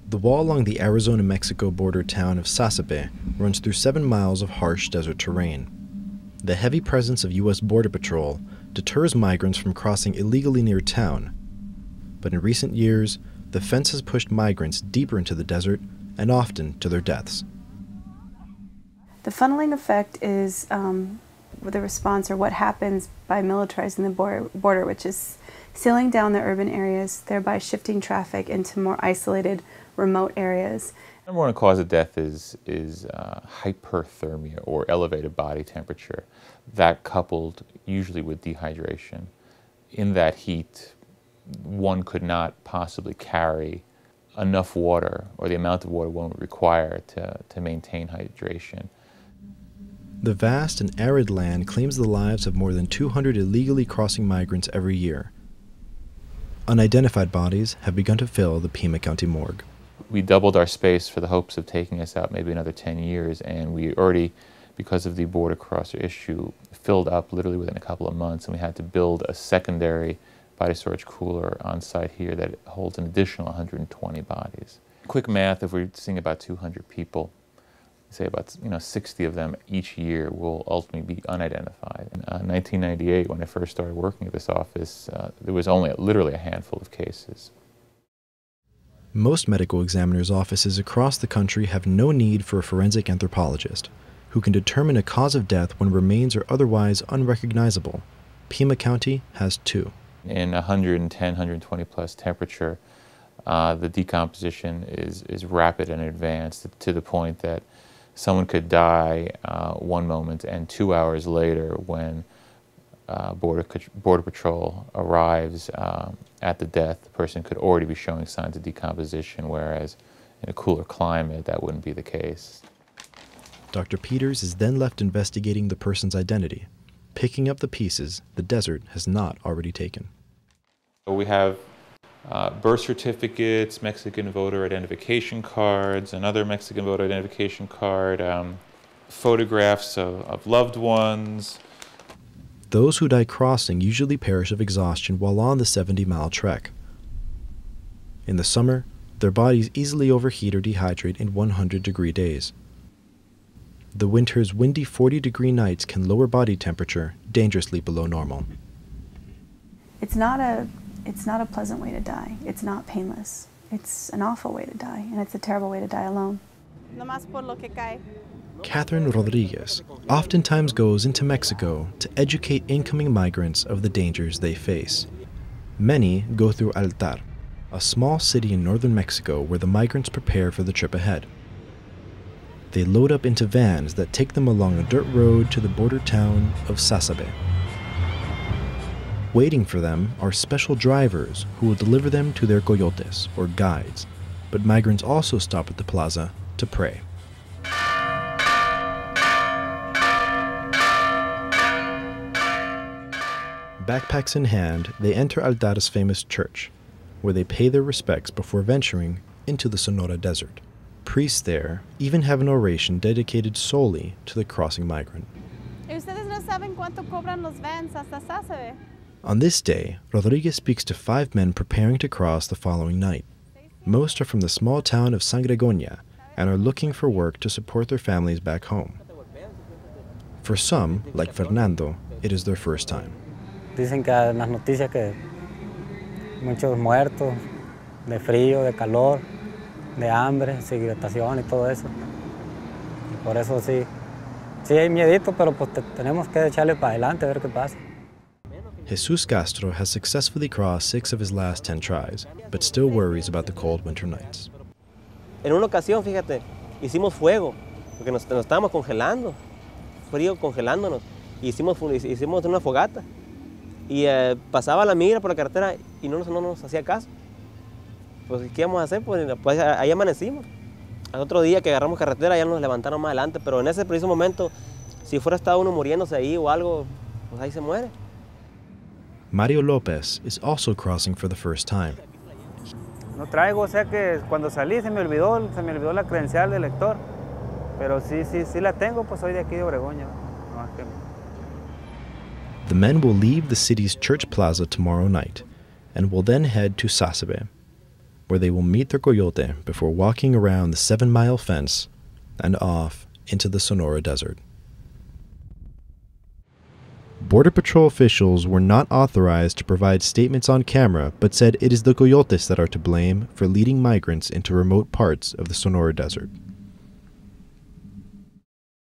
The wall along the Arizona-Mexico border town of Sasabe runs through 7 miles of harsh desert terrain. The heavy presence of U.S. Border Patrol deters migrants from crossing illegally near town. But in recent years, the fence has pushed migrants deeper into the desert and often to their deaths. The funneling effect is the response, or what happens by militarizing the border, which is sealing down the urban areas, thereby shifting traffic into more isolated, remote areas. The number one cause of death is hyperthermia, or elevated body temperature, that coupled usually with dehydration. In that heat, one could not possibly carry enough water, or the amount of water one would require to maintain hydration. The vast and arid land claims the lives of more than 200 illegally crossing migrants every year. Unidentified bodies have begun to fill the Pima County morgue. We doubled our space for the hopes of taking us out maybe another 10 years, and we already, because of the border crosser issue, filled up literally within a couple of months, and we had to build a secondary body storage cooler on site here that holds an additional 120 bodies. Quick math, if we're seeing about 200 people, say about 60 of them each year will ultimately be unidentified. In 1998, when I first started working at this office, there was only literally a handful of cases. Most medical examiners' offices across the country have no need for a forensic anthropologist who can determine a cause of death when remains are otherwise unrecognizable. Pima County has 2. In 110, 120 plus temperature, the decomposition is rapid and advanced to the point that someone could die one moment, and 2 hours later, when Border Patrol arrives at the death, the person could already be showing signs of decomposition, whereas in a cooler climate, that wouldn't be the case. Dr. Peters is then left investigating the person's identity, picking up the pieces the desert has not already taken. We have birth certificates, Mexican voter identification cards, another Mexican voter identification card, photographs of loved ones. Those who die crossing usually perish of exhaustion while on the 70-mile trek. In the summer, their bodies easily overheat or dehydrate in 100-degree days. The winter's windy 40-degree nights can lower body temperature dangerously below normal. It's not a pleasant way to die. It's not painless. It's an awful way to die, and it's a terrible way to die alone. Catherine Rodriguez oftentimes goes into Mexico to educate incoming migrants of the dangers they face. Many go through Altar, a small city in northern Mexico where the migrants prepare for the trip ahead. They load up into vans that take them along a dirt road to the border town of Sasabe. Waiting for them are special drivers who will deliver them to their coyotes, or guides, but migrants also stop at the plaza to pray. Backpacks in hand, they enter Altar's famous church, where they pay their respects before venturing into the Sonora Desert. Priests there even have an oration dedicated solely to the crossing migrant. On this day, Rodriguez speaks to 5 men preparing to cross the following night. Most are from the small town of San Gregonia and are looking for work to support their families back home. For some, like Fernando, it is their first time. Dicen que en las noticias que muchos muertos, de frío, de calor, de hambre, deshidratación y todo eso. Y por eso sí hay miedito, pero pues tenemos que echarle para adelante a ver qué pasa. Jesus Castro has successfully crossed 6 of his last 10 tries, but still worries about the cold winter nights. En una ocasión, fíjate, hicimos fuego, porque nos estábamos congelando, frío congelándonos, y hicimos una fogata. Y pasaba la migra por la carretera y no nos hacía caso. Pues, ¿qué íbamos a hacer? Pues ahí amanecimos. Al otro día que agarramos carretera ya nos levantaron más adelante, pero en ese preciso momento, si fuera estado uno muriéndose ahí o algo, pues ahí se muere. Mario Lopez is also crossing for the first time. No traigo, o sea que cuando salí se me olvidó la credencial del lector, pero sí la tengo, pues soy de aquí de Obregón. The men will leave the city's church plaza tomorrow night and will then head to Sasabe. where they will meet their coyote before walking around the 7-mile fence and off into the Sonora Desert. Border Patrol officials were not authorized to provide statements on camera, but said it is the coyotes that are to blame for leading migrants into remote parts of the Sonora Desert.